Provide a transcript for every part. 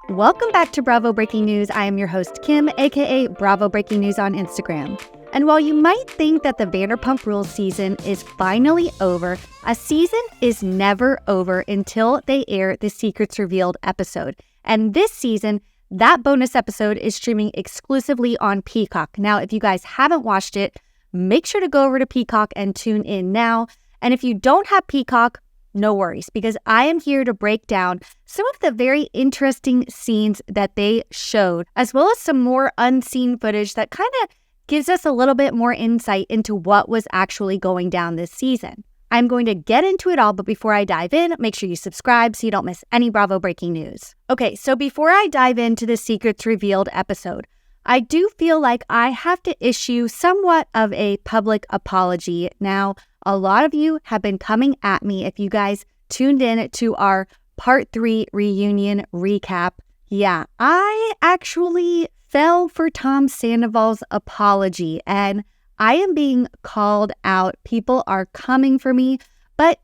Welcome back to Bravo Breaking News. I am your host, Kim, aka Bravo Breaking News on Instagram. And while you might think that the Vanderpump Rules season is finally over, a season is never over until they air the Secrets Revealed episode. And this season, that bonus episode is streaming exclusively on Peacock. Now, if you guys haven't watched it, make sure to go over to Peacock and tune in now. And if you don't have Peacock, no worries, because I am here to break down some of the very interesting scenes that they showed, as well as some more unseen footage that kind of gives us a little bit more insight into what was actually going down this season. I'm going to get into it all, but before I dive in, make sure you subscribe so you don't miss any Bravo breaking news. Okay, so before I dive into the Secrets Revealed episode, I do feel like I have to issue somewhat of a public apology. Now, a lot of you have been coming at me if you guys tuned in to our Part 3 reunion recap. Yeah, I actually fell for Tom Sandoval's apology, and I am being called out. People are coming for me, but,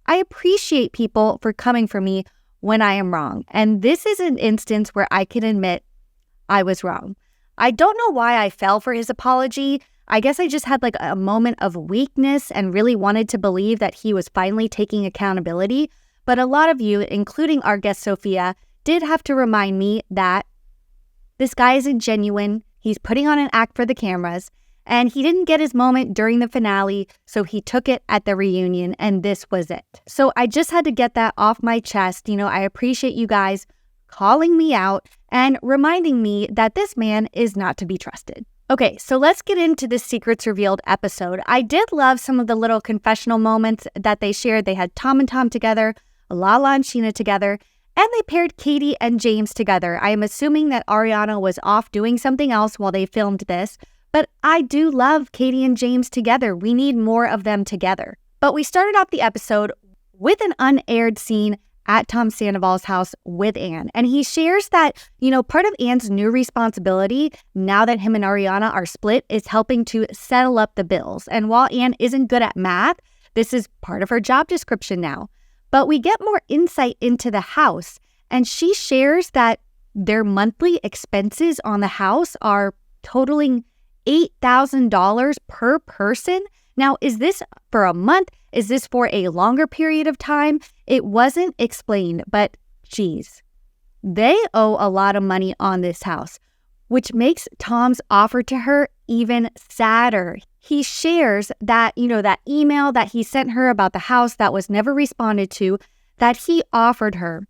I appreciate people for coming for me when I am wrong. And this is an instance where I can admit I was wrong. I don't know why I fell for his apology. I guess I just had like a moment of weakness and really wanted to believe that he was finally taking accountability. But a lot of you, including our guest Sophia, did have to remind me that this guy isn't genuine. He's putting on an act for the cameras, and he didn't get his moment during the finale, so he took it at the reunion, and this was it. So I just had to get that off my chest. I appreciate you guys calling me out and reminding me that this man is not to be trusted. Okay, so let's get into this Secrets Revealed episode. I did love some of the little confessional moments that they shared. They had Tom and Tom together, Lala and Sheena together, and they paired Katie and James together. I am assuming that Ariana was off doing something else while they filmed this, but I do love Katie and James together. We need more of them together. But we started off the episode with an unaired scene at Tom Sandoval's house with Anne. And he shares that, part of Anne's new responsibility now that him and Ariana are split is helping to settle up the bills. And while Anne isn't good at math, this is part of her job description now. But we get more insight into the house, and she shares that their monthly expenses on the house are totaling $8,000 per person. Now, is this for a month? Is this for a longer period of time? It wasn't explained, but geez, they owe a lot of money on this house, which makes Tom's offer to her even sadder. He shares that, that email that he sent her about the house that was never responded to, that he offered her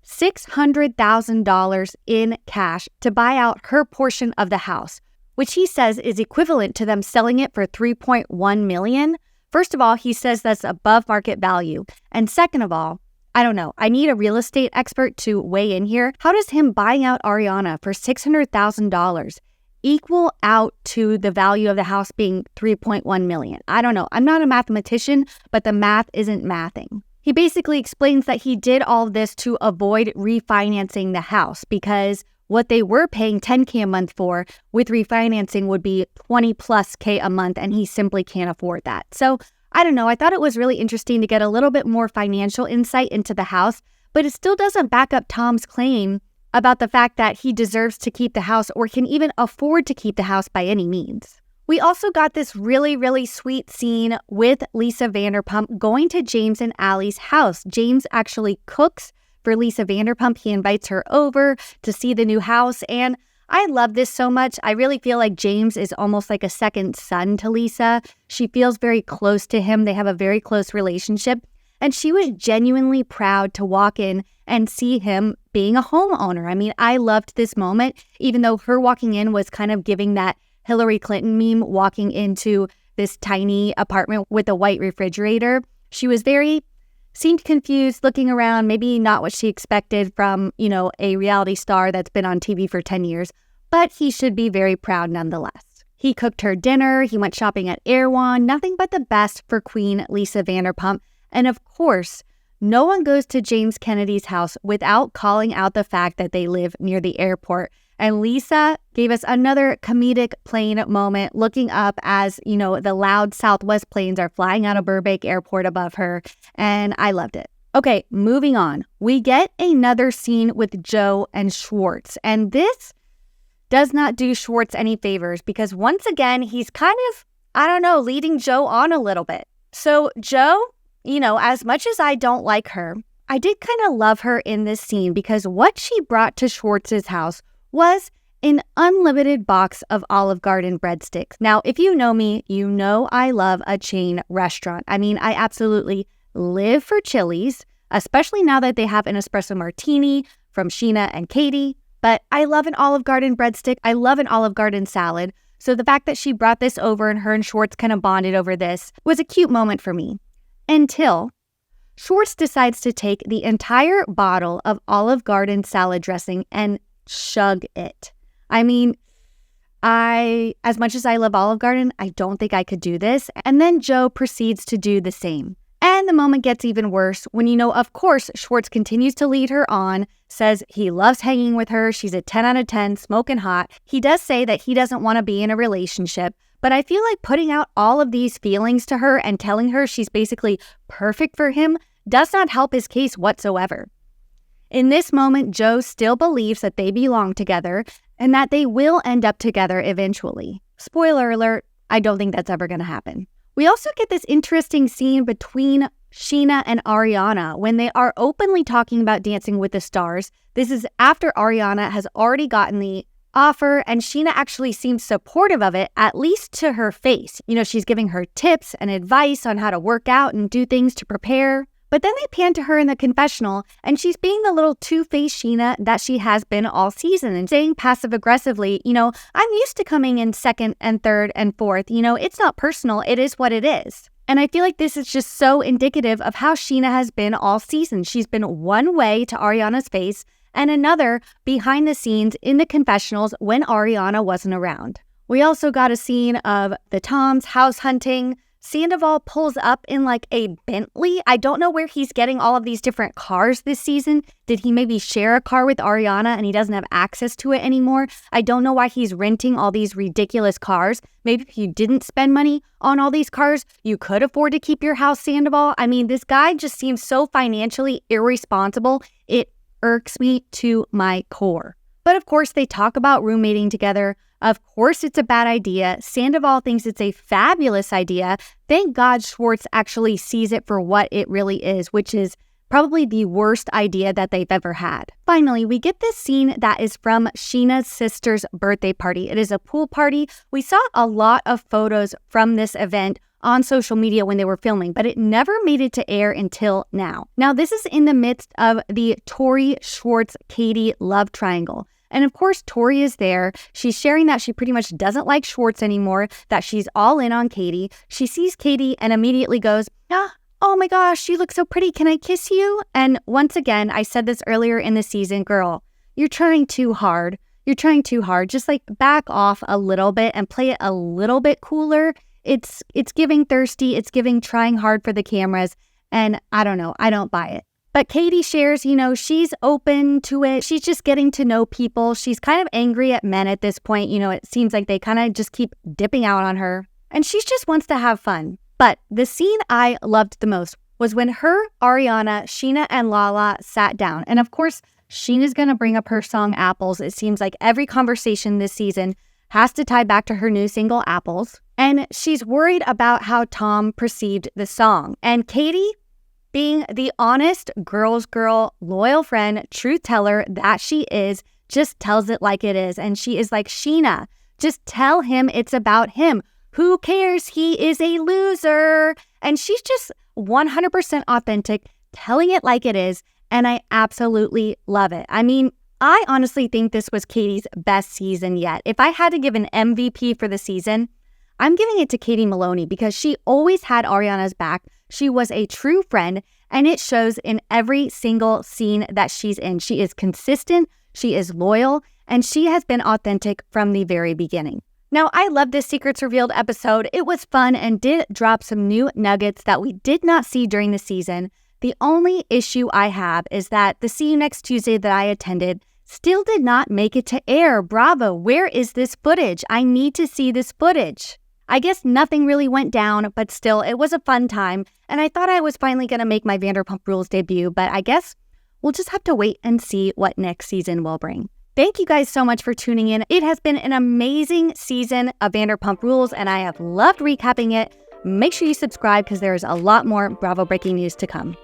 $600,000 in cash to buy out her portion of the house, which he says is equivalent to them selling it for $3.1 million. First of all, he says that's above market value. And second of all, I don't know, I need a real estate expert to weigh in here. How does him buying out Ariana for $600,000 equal out to the value of the house being $3.1 million? I don't know. I'm not a mathematician, but the math isn't mathing. He basically explains that he did all of this to avoid refinancing the house because what they were paying $10K a month for with refinancing would be $20+ a month, and he simply can't afford that. So I don't know. I thought it was really interesting to get a little bit more financial insight into the house, but it still doesn't back up Tom's claim about the fact that he deserves to keep the house or can even afford to keep the house by any means. We also got this really, really sweet scene with Lisa Vanderpump going to James and Allie's house. James actually cooks for Lisa Vanderpump. He invites her over to see the new house, and I love this so much. I really feel like James is almost like a second son to Lisa. She feels very close to him. They have a very close relationship, and she was genuinely proud to walk in and see him being a homeowner. I mean, I loved this moment, even though her walking in was kind of giving that Hillary Clinton meme walking into this tiny apartment with a white refrigerator. She was seemed confused, looking around, maybe not what she expected from, a reality star that's been on TV for 10 years, but he should be very proud nonetheless. He cooked her dinner, he went shopping at Erewhon, nothing but the best for Queen Lisa Vanderpump, and of course, no one goes to James Kennedy's house without calling out the fact that they live near the airport. And Lisa gave us another comedic plane moment looking up as, the loud Southwest planes are flying out of Burbank Airport above her. And I loved it. Okay, moving on. We get another scene with Joe and Schwartz, and this does not do Schwartz any favors because once again, he's kind of, leading Joe on a little bit. So Joe, as much as I don't like her, I did kind of love her in this scene because what she brought to Schwartz's house was an unlimited box of Olive Garden breadsticks. Now, if you know me, you know I love a chain restaurant. I mean, I absolutely live for Chili's, especially now that they have an espresso martini from Sheena and Katie. But I love an Olive Garden breadstick. I love an Olive Garden salad. So the fact that she brought this over and her and Schwartz kind of bonded over this was a cute moment for me. Until Schwartz decides to take the entire bottle of Olive Garden salad dressing and chug it. I mean, as much as I love Olive Garden, I don't think I could do this. And then Joe proceeds to do the same. And the moment gets even worse when, of course, Schwartz continues to lead her on, says he loves hanging with her. She's a 10 out of 10, smoking hot. He does say that he doesn't want to be in a relationship, but I feel like putting out all of these feelings to her and telling her she's basically perfect for him does not help his case whatsoever. In this moment, Joe still believes that they belong together and that they will end up together eventually. Spoiler alert, I don't think that's ever going to happen. We also get this interesting scene between Sheena and Ariana when they are openly talking about Dancing with the Stars. This is after Ariana has already gotten the offer, and Sheena actually seems supportive of it, at least to her face. She's giving her tips and advice on how to work out and do things to prepare. But then they pan to her in the confessional, and she's being the little two-faced Sheena that she has been all season and saying passive-aggressively, I'm used to coming in second and third and fourth. It's not personal. It is what it is. And I feel like this is just so indicative of how Sheena has been all season. She's been one way to Ariana's face and another behind the scenes in the confessionals when Ariana wasn't around. We also got a scene of the Toms house hunting. Sandoval pulls up in like a Bentley. I don't know where he's getting all of these different cars this season. Did he maybe share a car with Ariana and he doesn't have access to it anymore? I don't know why he's renting all these ridiculous cars. Maybe if you didn't spend money on all these cars, you could afford to keep your house, Sandoval. I mean, this guy just seems so financially irresponsible. It irks me to my core. But of course, they talk about roommating together. Of course, it's a bad idea. Sandoval thinks it's a fabulous idea. Thank God Schwartz actually sees it for what it really is, which is probably the worst idea that they've ever had. Finally, we get this scene that is from Sheena's sister's birthday party. It is a pool party. We saw a lot of photos from this event on social media when they were filming, but it never made it to air until now. Now, this is in the midst of the Tori, Schwartz, Katie love triangle. And of course, Tori is there. She's sharing that she pretty much doesn't like Schwartz anymore, that she's all in on Katie. She sees Katie and immediately goes, oh my gosh, you look so pretty. Can I kiss you? And once again, I said this earlier in the season, girl, you're trying too hard. You're trying too hard. Just like back off a little bit and play it a little bit cooler. It's giving thirsty. It's giving trying hard for the cameras. And I don't know. I don't buy it. But Katie shares, she's open to it. She's just getting to know people. She's kind of angry at men at this point. It seems like they kind of just keep dipping out on her. And she just wants to have fun. But the scene I loved the most was when her, Ariana, Sheena, and Lala sat down. And of course, Sheena's going to bring up her song Apples. It seems like every conversation this season has to tie back to her new single Apples. And she's worried about how Tom perceived the song. And Katie, being the honest girl's girl, loyal friend, truth teller that she is, just tells it like it is. And she is like, Sheena, just tell him it's about him. Who cares? He is a loser. And she's just 100% authentic, telling it like it is. And I absolutely love it. I mean, I honestly think this was Katie's best season yet. If I had to give an MVP for the season, I'm giving it to Katie Maloney because she always had Ariana's back. She was a true friend, and it shows in every single scene that she's in. She is consistent, she is loyal, and she has been authentic from the very beginning. Now, I love this Secrets Revealed episode. It was fun and did drop some new nuggets that we did not see during the season. The only issue I have is that the See You Next Tuesday that I attended still did not make it to air. Bravo, where is this footage? I need to see this footage. I guess nothing really went down, but still, it was a fun time. And I thought I was finally going to make my Vanderpump Rules debut, but I guess we'll just have to wait and see what next season will bring. Thank you guys so much for tuning in. It has been an amazing season of Vanderpump Rules, and I have loved recapping it. Make sure you subscribe because there's a lot more Bravo Breaking News to come.